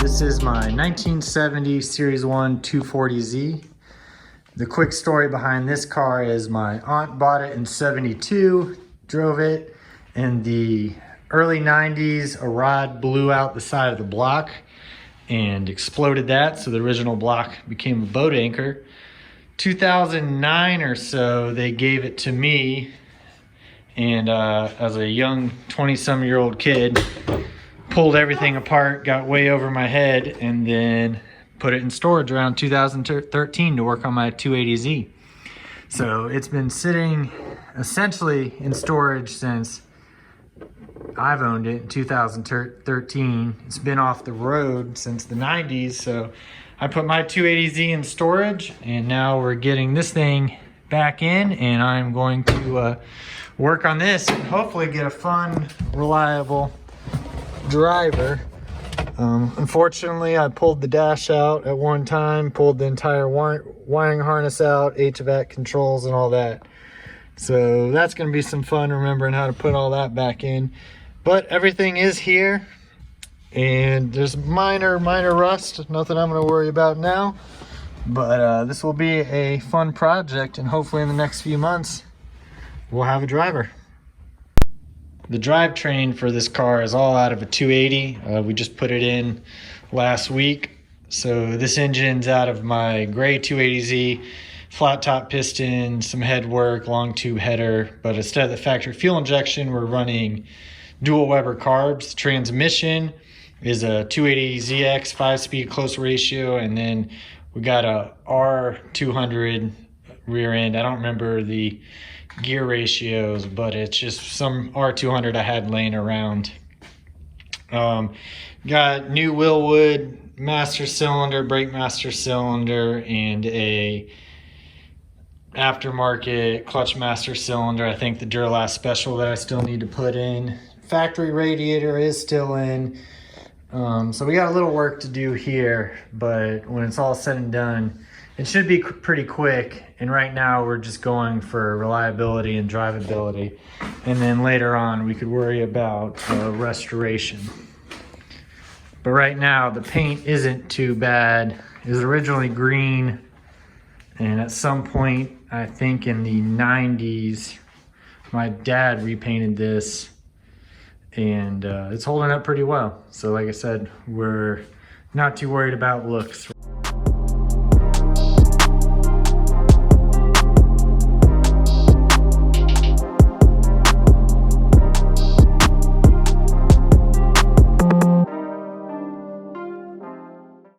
This is my 1970 Series 1 240Z. The quick story behind this car is my aunt bought it in 72, drove it. In the early 90s, a rod blew out the side of the block and exploded that, so the original block became a boat anchor. 2009 or so, they gave it to me, and as a young 20-some-year-old kid, pulled everything apart, got way over my head, and then put it in storage around 2013 to work on my 280Z. So it's been sitting essentially in storage since I've owned it in 2013. It's been off the road since the 90s, so I put my 280Z in storage, and now we're getting this thing back in, and I'm going to work on this and hopefully get a fun, reliable driver. Unfortunately, I pulled the dash out at one time, pulled the entire wiring harness out, HVAC controls and all that. So that's going to be some fun remembering how to put all that back in. But everything is here, and there's minor rust, nothing I'm going to worry about now. But this will be a fun project, and hopefully in the next few months we'll have a driver. The drivetrain for this car is all out of a 280. We just put it in last week. So this engine's out of my gray 280Z, flat top piston, some head work, long tube header. But instead of the factory fuel injection, we're running dual Weber carbs. Transmission is a 280ZX 5-speed close ratio, and then we got a R200 rear end. I don't remember the gear ratios, but it's just some R200 I had laying around. Got new Willwood master cylinder, brake master cylinder, and a aftermarket clutch master cylinder. I think the Duralast Special that I still need to put in. Factory radiator is still in. So we got a little work to do here, but when it's all said and done, it should be pretty quick. And right now we're just going for reliability and drivability. And then later on we could worry about restoration. But right now the paint isn't too bad. It was originally green, and at some point, I think in the 90s, my dad repainted this, and it's holding up pretty well. So like I said, we're not too worried about looks.